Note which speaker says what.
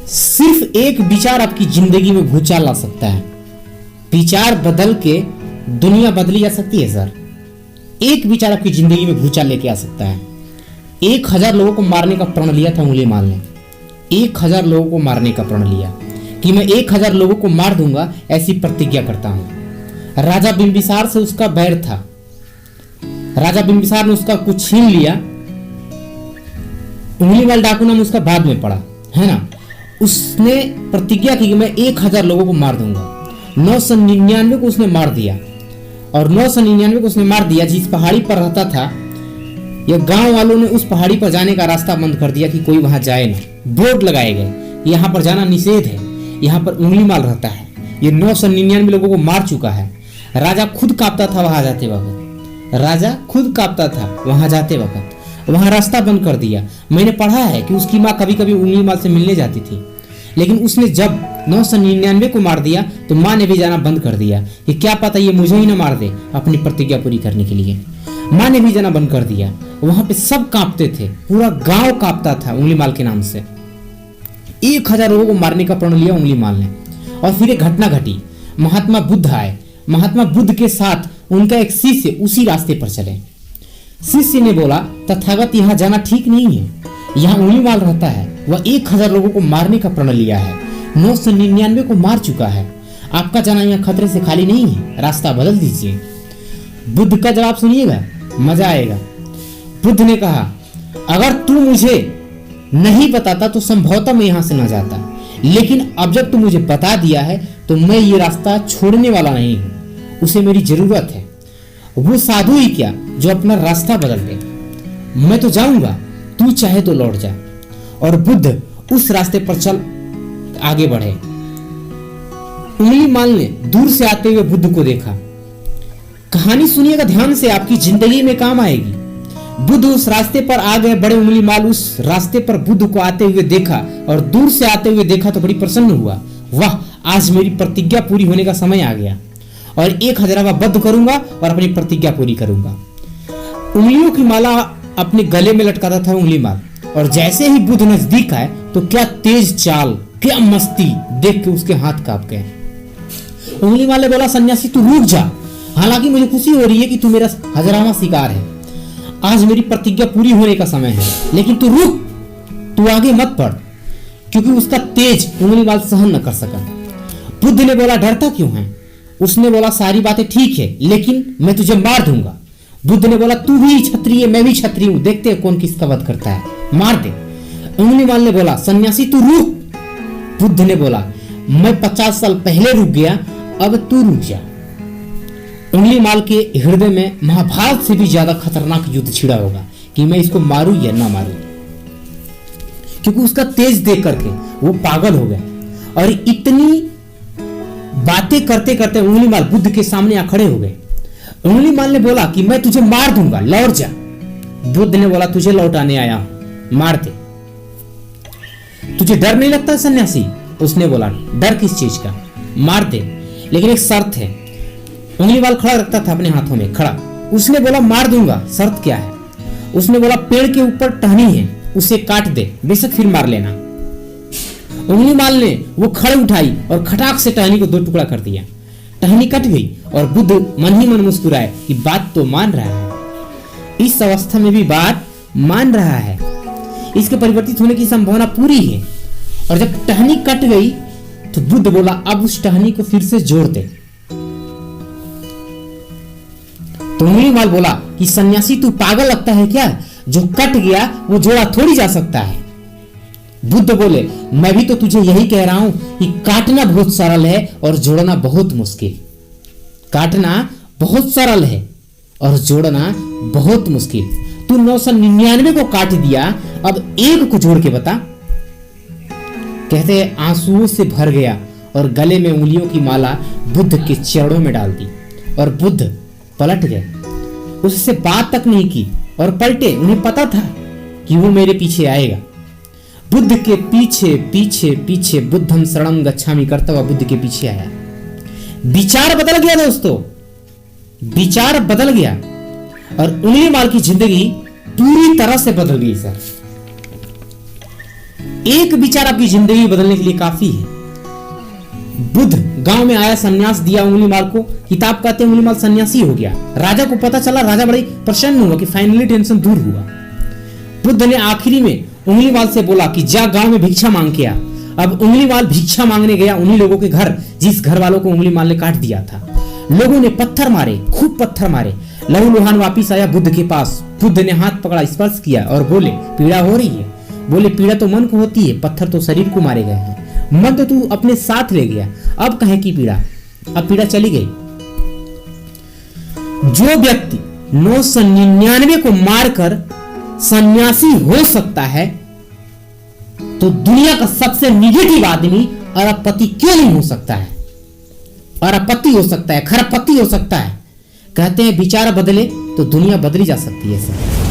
Speaker 1: सिर्फ एक विचार आपकी जिंदगी में भूचाल ला सकता है। विचार बदल के दुनिया बदली जा सकती है सर। एक विचार आपकी जिंदगी में भूचाल लेके आ सकता है। 1000 लोगों को मारने का प्रण लिया था अंगुलीमाल ने। 1000 लोगों को मारने का प्रण लिया कि मैं 1000 लोगों को मार दूंगा, ऐसी प्रतिज्ञा करता हूं। राजा बिंबिसार से उसका बैर था। राजा बिंबिसार ने उसका कुछ छीन लिया। अंगुलीमाल डाकू नाम उसका बाद में पड़ा, है ना। उसने प्रतिज्ञा की कि मैं 1000 लोगों को मार दूंगा। 999 को उसने मार दिया, और 999 को उसने मार दिया। जिस पहाड़ी पर रहता था, या गांव वालों ने उस पहाड़ी पर जाने का रास्ता बंद कर दिया कि कोई वहां जाए ना। बोर्ड लगाए गए, यहाँ पर जाना निषेध है, यहाँ पर अंगुलीमाल रहता है। ये 999 लोगों को मार चुका है। राजा खुद कांपता था वहां जाते वक्त। राजा खुद कांपता था वहां जाते वक्त। वहां रास्ता बंद कर दिया। मैंने पढ़ा है कि उसकी माँ कभी कभी अंगुलीमाल से मिलने जाती थी, लेकिन उसने जब 999 को मार दिया तो माँ ने भी जाना बंद कर दिया कि क्या पता ये मुझे ही ना मार दे, अपनी प्रतिज्ञा पूरी करने के लिए। माँ ने भी जाना बंद कर दिया। वहां पे सब कांपते थे, पूरा गांव कांपता था अंगुलीमाल के नाम से। 1000 लोगों को मारने का प्रण लिया अंगुलीमाल ने। और फिर एक घटना घटी। महात्मा बुद्ध आए। महात्मा बुद्ध के साथ उनका एक शिष्य उसी रास्ते पर चले। शिष्य ने बोला, तथागत यहाँ जाना ठीक नहीं है, यहाँ अंगुलीमाल रहता है। वह 1000 लोगों को मारने का प्रण लिया है, 999 को मार चुका है। आपका जाना यहाँ खतरे से खाली नहीं है, रास्ता बदल दीजिए। बुद्ध का जवाब सुनिएगा, मजा आएगा। बुद्ध ने कहा, अगर तू मुझे नहीं बताता तो संभवतः मैं यहां से न जाता, लेकिन अब जब तू मुझे बता दिया है तो मैं ये रास्ता छोड़ने वाला नहीं हूं। उसे मेरी जरूरत है। वो साधु ही क्या जो अपना रास्ता बदल दे। मैं तो जाऊंगा, तू चाहे तो लौट जा। और बुद्ध उस रास्ते पर चल आगे बढ़े। अंगुलीमाल ने दूर से आते हुए बुद्ध को देखा। कहानी सुनिएगा ध्यान से, आपकी जिंदगी में काम आएगी। बुद्ध उस रास्ते पर आ गए। बड़े अंगुलीमाल उस रास्ते पर बुद्ध को आते हुए देखा, और दूर से आते हुए देखा तो बड़ी प्रसन्न हुआ। वाह, आज मेरी प्रतिज्ञा पूरी होने का समय आ गया, और 1000वां बद्ध करूंगा और अपनी प्रतिज्ञा पूरी करूंगा। उंगलियों की माला अपने गले में लटकाता था अंगुलीमाल, और जैसे ही बुद्ध नजदीक आए तो क्या तेज चाल, क्या मस्ती देख के उसके हाथ कांप गए। अंगुलीमाल ने बोला, सन्यासी तू रुक जा। हालांकि मुझे खुशी हो रही है कि तू मेरा 1000वां शिकार है। आज मेरी प्रतिज्ञा पूरी होने का समय है, लेकिन तू रुक, तू आगे मत बढ़। क्योंकि उसका तेज अंगुलीमाल सहन न कर सका। बुद्ध ने बोला, डरता क्यों है? उसने बोला, सारी बातें ठीक है, लेकिन मैं तुझे मार दूंगा। बुद्ध ने बोला, तू भी क्षत्रिय, मैं भी क्षत्रिय हूं, देखते हैं कौन किसका वध करता है, मार दे। अंगुलीमाल ने बोला, सन्यासी तू रुक। बुद्ध ने बोला, मैं 50 साल पहले रुक गया, अब तू रुक जा। अंगुलीमाल के हृदय में महाभारत से भी ज्यादा खतरनाक युद्ध छिड़ा होगा कि मैं इसको मारूं या ना मारूं, क्योंकि उसका तेज देख करके वो पागल हो गए। और इतनी बातें करते करते अंगुलीमाल बुद्ध के सामने आ खड़े हो गए। अंगुलीमाल ने बोला कि मैं तुझे मार दूंगा, लौट जा। बुद्ध ने बोला, तुझे लौटाने आया हूं, मार दे। तुझे डर नहीं लगता सन्यासी? उसने बोला, डर किस चीज का, मार दे, लेकिन एक शर्त है। अंगुलीमाल खड़ा रखता था अपने हाथों में, खड़ा। उसने बोला, मार दूंगा, शर्त क्या है? उसने बोला, पेड़ के ऊपर टहनी है, उसे काट दे, बेशक फिर मार लेना। अंगुलीमाल ने वो खड़े उठाई और खटाक से टहनी को 2 टुकड़ा कर दिया। टहनी कट गई और बुद्ध मन ही मन मुस्कुराए कि बात तो मान रहा है, इस अवस्था में भी बात मान रहा है, इसके परिवर्तित होने की संभावना पूरी है। और जब टहनी कट गई तो बुद्ध बोला, अब उस टहनी को फिर से जोड़ दे। तो अंगुलीमाल बोला कि सन्यासी तू पागल लगता है क्या? जो कट गया वो जोड़ा थोड़ी जा सकता है। बुद्ध बोले, मैं भी तो तुझे यही कह रहा हूं कि काटना बहुत सरल है और जोड़ना बहुत मुश्किल। काटना बहुत सरल है और जोड़ना बहुत मुश्किल। तू 999 को काट दिया, अब एक को जोड़ के बता। कहते हैं आंसुओं से भर गया और गले में उंगलियों की माला बुद्ध के चरणों में डाल दी, और बुद्ध पलट गए। उससे बात तक नहीं की और पलटे। उन्हें पता था कि वो मेरे पीछे आएगा। बुद्ध के पीछे पीछे पीछे बुद्धं शरणं गच्छामि करता हुआ बुद्ध के पीछे आया। विचार बदल गया दोस्तों, विचार बदल गया। और अंगुलीमाल की जिंदगी पूरी तरह से बदल गई सर। एक विचार आपकी जिंदगी बदलने के लिए काफी है। बुद्ध गांव में आया, सन्यास दिया उंगलीमाल को, किताब कहते उंगलीमाल सन्यासी हो गया। राजा को पता चला, राजा बड़ी प्रसन्न हुआ कि फाइनली टेंशन दूर हुआ। बुद्ध ने आखिरी में उंगलीमाल से बोला कि जा गांव में भिक्षा मांग के आ। अब उंगलीमाल भिक्षा मांगने गया उन्हीं लोगों के घर जिस घर वालों को उंगलीमाल ने काट दिया था। लोगों ने पत्थर मारे, खूब पत्थर मारे। लहूलुहान वापिस आया बुद्ध के पास। बुद्ध ने हाथ पकड़ा, स्पर्श किया और बोले पीड़ा हो रही है? बोले पीड़ा तो मन को होती है, पत्थर तो शरीर को मारे गए हैं, मन तो तू अपने साथ ले गया, अब कहे की पीड़ा? अब पीड़ा चली गई। जो व्यक्ति 999 को मारकर सन्यासी हो सकता है तो दुनिया का सबसे निगेटिव आदमी अरबपति क्यों नहीं हो सकता है? अरबपति हो सकता है, खरबपति हो सकता है। कहते हैं विचार बदले तो दुनिया बदली जा सकती है सर।